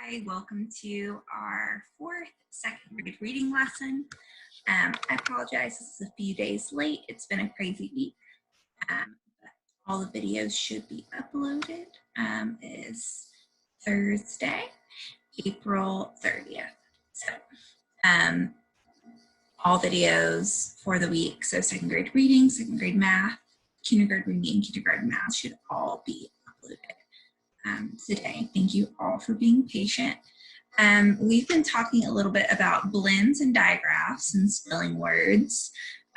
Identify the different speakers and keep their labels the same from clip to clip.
Speaker 1: Hi, welcome to our fourth second grade reading lesson. I apologize, this is a few days late. It's been a crazy week. But all the videos should be uploaded. It is Thursday, April 30th. So all videos for the week, so second grade reading, second grade math, kindergarten reading, kindergarten math should all be uploaded today. Thank you all for being patient. We've been talking a little bit about blends and digraphs and spelling words.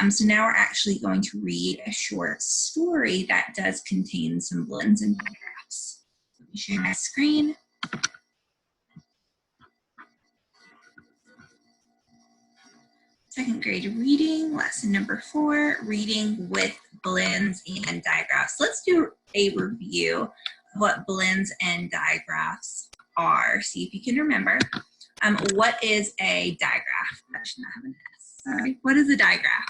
Speaker 1: So now we're actually going to read a short story that does contain some blends and digraphs. Let me share my screen. Second grade reading, lesson number 4, reading with blends and digraphs. Let's do a review of what blends and digraphs are. See if you can remember. What is a digraph? I should not have an S. Sorry. What is a digraph?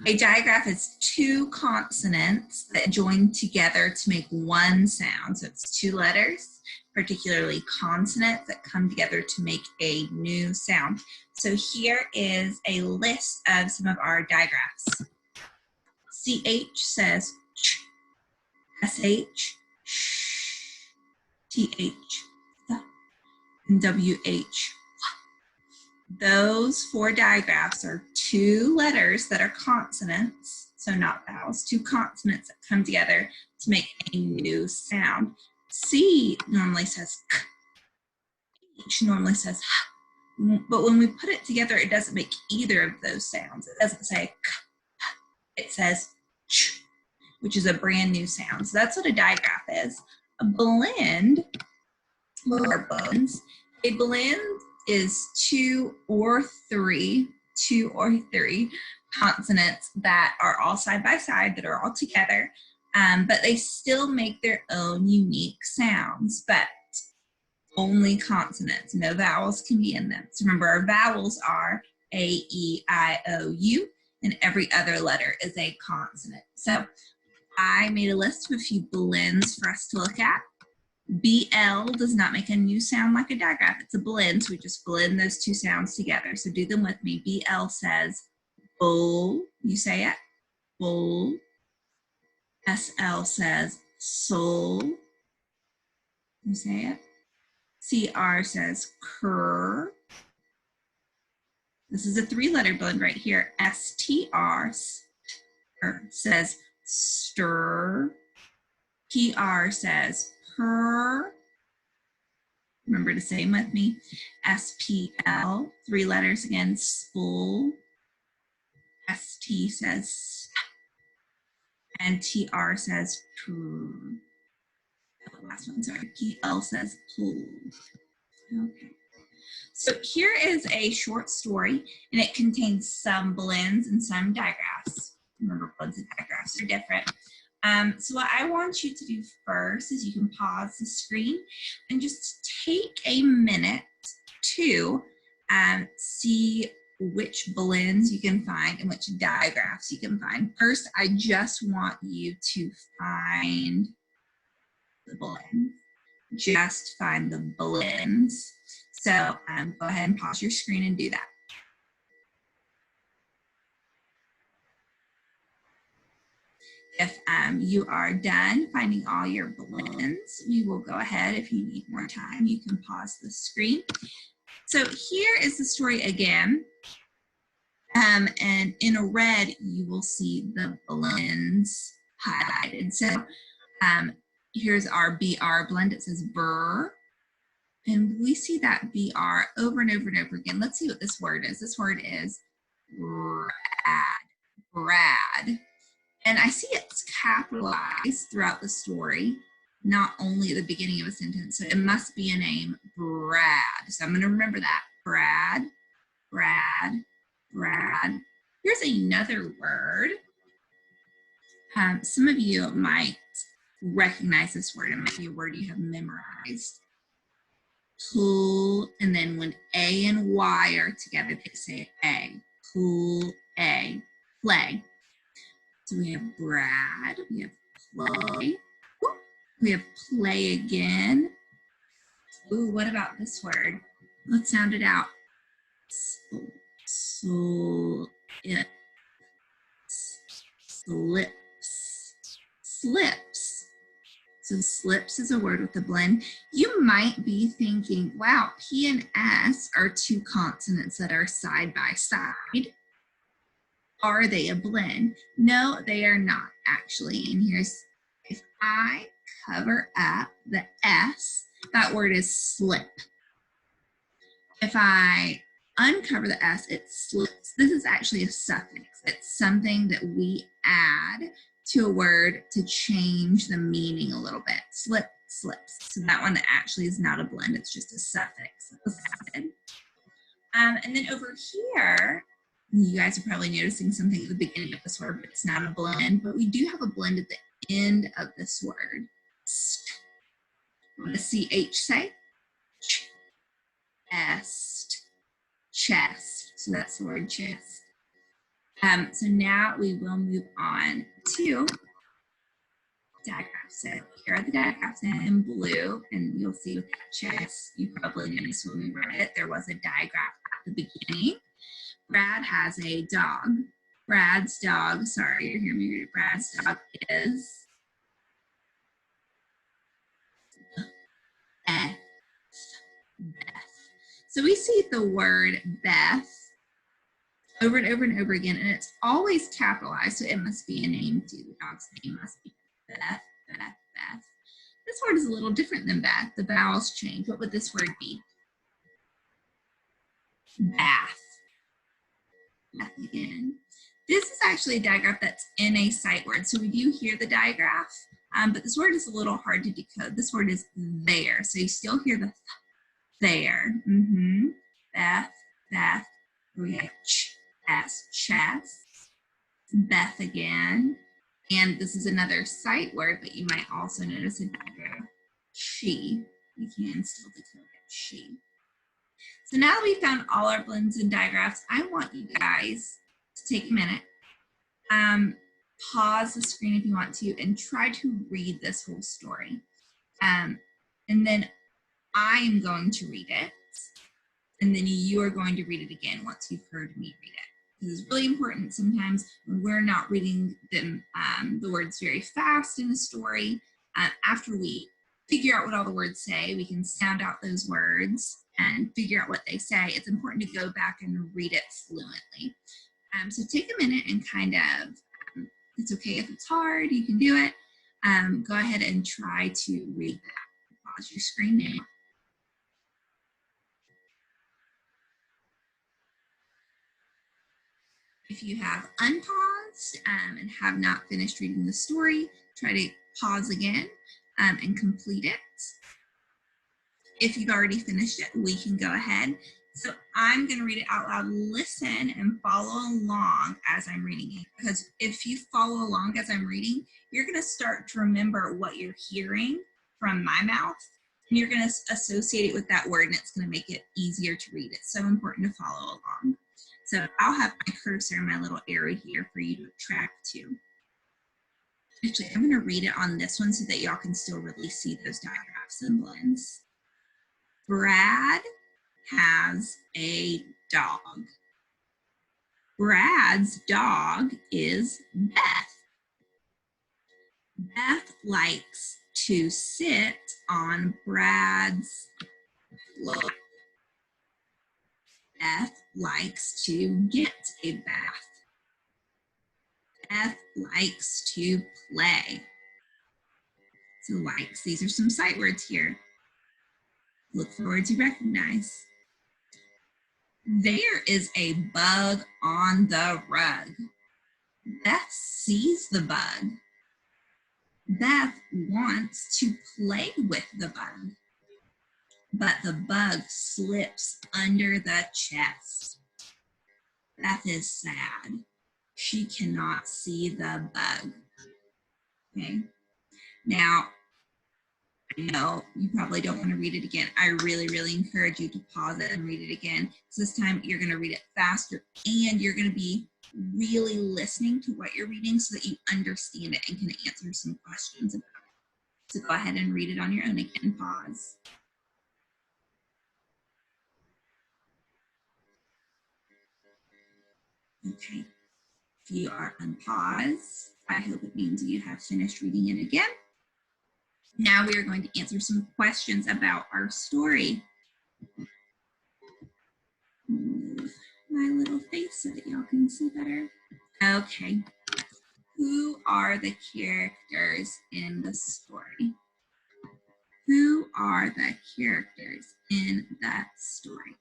Speaker 1: A digraph is two consonants that join together to make one sound. So it's two letters, particularly consonants that come together to make a new sound. So here is a list of some of our digraphs. CH says ch, SH, sh, TH, and WH. Those 4 digraphs are 2 letters that are consonants, so not vowels, 2 consonants that come together to make a new sound. C normally says k, H normally says h, but when we put it together, it doesn't make either of those sounds. It doesn't say k, it says ch, which is a brand new sound. So that's what a digraph is. A blend, or blends, a blend is 2 or 3 consonants that are all side by side, that are all together, but they still make their own unique sounds, but only consonants. No vowels can be in them. So remember, our vowels are A, E, I, O, U, and every other letter is a consonant. So I made a list of a few blends for us to look at. BL does not make a new sound like a digraph. It's a blend, so we just blend those 2 sounds together. So do them with me. BL says bull. You say it. Bull. SL says soul. You say it. CR says cur. This is a 3-letter blend right here. STR says stir. PR says per. Remember to say them with me. SPL, 3 letters again, spool. ST says, and TR says true. The last one, sorry. PL says pull. Okay. So here is a short story, and it contains some blends and some digraphs. Remember, blends and digraphs are different. So what I want you to do first is you can pause the screen and just take a minute to see which blends you can find and which digraphs you can find. First, I just want you to find the blends. Just find the blends. So go ahead and pause your screen and do that. If you are done finding all your blends, we will go ahead. If you need more time, you can pause the screen. So here is the story again. And in red, you will see the blends highlighted. So here's our BR blend. It says burr. And we see that BR over and over and over again. Let's see what this word is. This word is Brad. And I see it's capitalized throughout the story, not only at the beginning of a sentence. So it must be a name, Brad. So I'm going to remember that. Brad, Brad, Brad. Here's another word. Some of you might recognize this word. It might be a word you have memorized. Pull, and then when A and Y are together, they say A. Pull, A. Play. So we have Brad, we have play, We have play again. Ooh, what about this word? Let's sound it out. Slips. So slips is a word with a blend. You might be thinking, wow, P and S are two consonants that are side by side. Are they a blend? No, they are not actually. And here's, if I cover up the S, that word is slip. If I uncover the S, it slips. This is actually a suffix. It's something that we add to a word to change the meaning a little bit. Slip, slips. So that one actually is not a blend. It's just a suffix. And then over here, you guys are probably noticing something at the beginning of this word, but it's not a blend. But we do have a blend at the end of this word. What does CH say? Chest. Chest. So that's the word chest. So now we will move on to digraphs. So here are the digraphs in blue, and you'll see with that chest, you probably noticed when we read it, there was a digraph at the beginning. Brad has a dog. Brad's dog, sorry, you're hearing me read it. Brad's dog is Beth. So we see the word Beth over and over and over again, and it's always capitalized, so it must be a name too. The dog's name must be Beth, Beth, Beth. This word is a little different than Beth. The vowels change. What would this word be? Bath. Bath again. This is actually a digraph that's in a sight word. So we do hear the digraph, but this word is a little hard to decode. This word is there. So you still hear the there. Beth, Beth. We have chest. Beth again. And this is another sight word, but you might also notice a digraph. She. You can still decode it. She. So now that we've found all our blends and digraphs, I want you guys to take a minute, pause the screen if you want to, and try to read this whole story. And then I am going to read it, and then you are going to read it again once you've heard me read it. This is really important sometimes when we're not reading them, the words very fast in a story. After we figure out what all the words say, we can sound out those words and figure out what they say. It's important to go back and read it fluently. So take a minute and kind of, it's okay if it's hard, you can do it. Go ahead and try to read that. Pause your screen now. If you have unpaused and have not finished reading the story, try to pause again and complete it. If you've already finished it, we can go ahead. So I'm going to read it out loud. Listen and follow along as I'm reading it. Because if you follow along as I'm reading, you're going to start to remember what you're hearing from my mouth. And you're going to associate it with that word, and it's going to make it easier to read. It's so important to follow along. So I'll have my cursor and my little arrow here for you to track to. Actually, I'm going to read it on this one so that y'all can still really see those digraphs and blends. Brad has a dog. Brad's dog is Beth. Beth likes to sit on Brad's lap. Beth likes to get a bath. Beth likes to play. So likes, these are some sight words here. Look for words you recognize. There is a bug on the rug. Beth sees the bug. Beth wants to play with the bug, but the bug slips under the chest. Beth is sad. She cannot see the bug. Okay. Now, I know you probably don't want to read it again. I really, really encourage you to pause it and read it again. So this time you're going to read it faster, and you're going to be really listening to what you're reading so that you understand it and can answer some questions about So go ahead and read it on your own again. Pause. Okay. If you are unpaused, I hope it means you have finished reading it again. Now we are going to answer some questions about our story. Move my little face so that y'all can see better. Okay. Who are the characters in the story? Who are the characters in that story?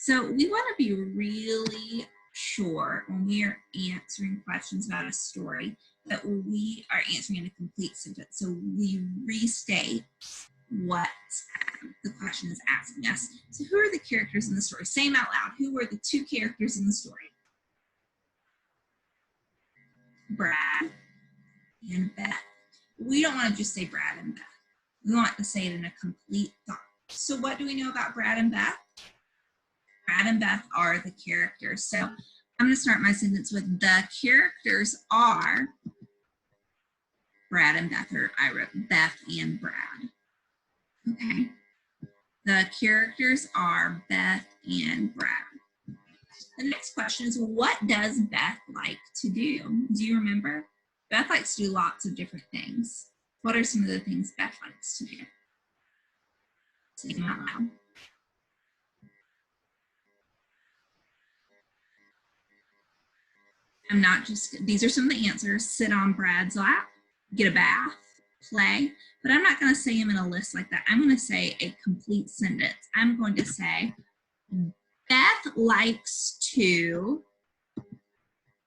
Speaker 1: So we want to be really sure when we are answering questions about a story that we are answering in a complete sentence. So we restate what the question is asking us. So who are the characters in the story? Say them out loud. Who are the two characters in the story? Brad and Beth. We don't want to just say Brad and Beth. We want to say it in a complete thought. So what do we know about Brad and Beth? Brad and Beth are the characters. So I'm going to start my sentence with the characters are Brad and Beth, or I wrote Beth and Brad. Okay. The characters are Beth and Brad. The next question is, what does Beth like to do? Do you remember? Beth likes to do lots of different things. What are some of the things Beth likes to do? Say them out loud. I'm not just, these are some of the answers. Sit on Brad's lap, get a bath, play. But I'm not going to say them in a list like that. I'm going to say a complete sentence. I'm going to say, Beth likes to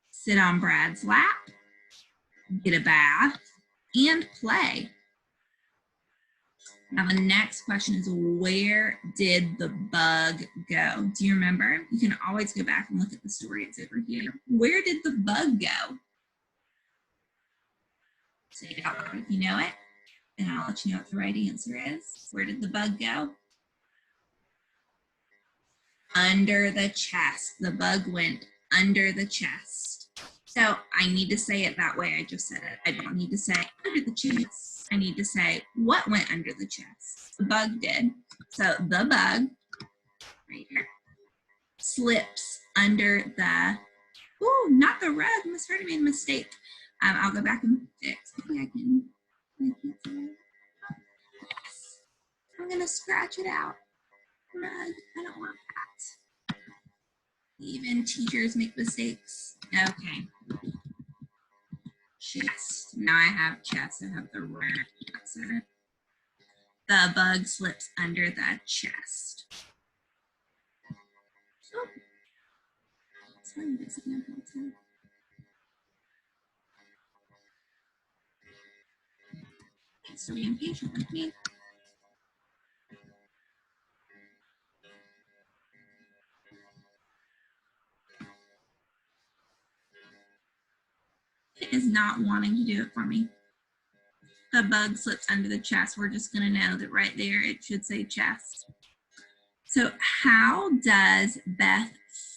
Speaker 1: sit on Brad's lap, get a bath, and play. Now the next question is, where did the bug go? Do you remember? You can always go back and look at the story. It's over here. Where did the bug go? Say it out loud if you know it, and I'll let you know what the right answer is. Where did the bug go? Under the chest. The bug went under the chest. So I need to say it that way I just said it. I don't need to say under the chest. I need to say what went under the chest. The bug did. So the bug, right here, slips under the, ooh, not the rug. Miss Hardy made a mistake. I'll go back and fix. Maybe I can. Yes. I'm going to scratch it out. Rug. I don't want that. Even teachers make mistakes. Okay. Chest. Now I have chest. I have the right answer. The bug slips under the chest. Oh. Sorry, doesn't know how to. Thanks for being patient with me. It is not wanting to do it for me. The bug slips under the chest. We're just going to know that right there it should say chest. So how does Beth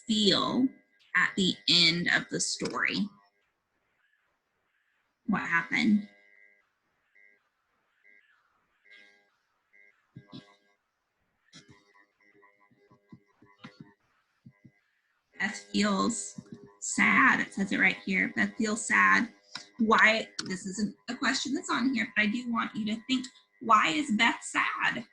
Speaker 1: feel at the end of the story? What happened? Beth feels sad. It says it right here. Beth feels sad. Why? This isn't a question that's on here, but I do want you to think, why is Beth sad?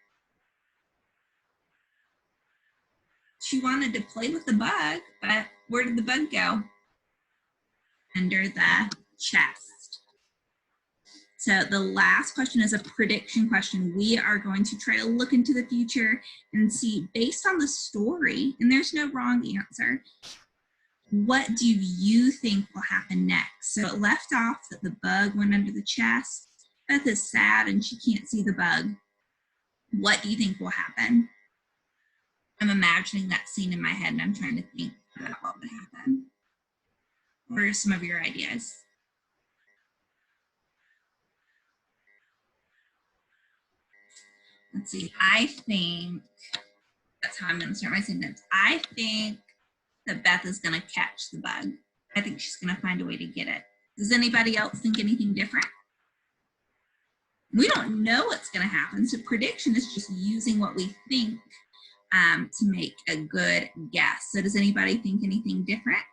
Speaker 1: She wanted to play with the bug, but where did the bug go? Under the chest. So the last question is a prediction question. We are going to try to look into the future and see, based on the story, and there's no wrong answer, what do you think will happen next? So it left off that the bug went under the chest. Beth is sad and she can't see the bug. What do you think will happen? I'm imagining that scene in my head and I'm trying to think about what would happen. What are some of your ideas? Let's see. I think, that's how I'm going to start my sentence. I think that Beth is going to catch the bug. I think she's going to find a way to get it. Does anybody else think anything different? We don't know what's going to happen. So prediction is just using what we think to make a good guess. So does anybody think anything different?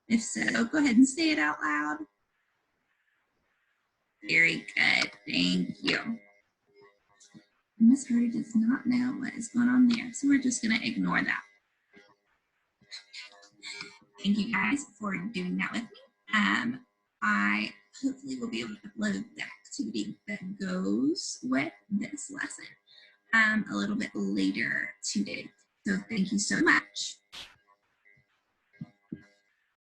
Speaker 1: If so, go ahead and say it out loud. Very good. Thank you. Miss Hardy does not know what is going on there, so we're just going to ignore that. Thank you guys for doing that with me. I hopefully will be able to upload the activity that goes with this lesson a little bit later today. So thank you so much.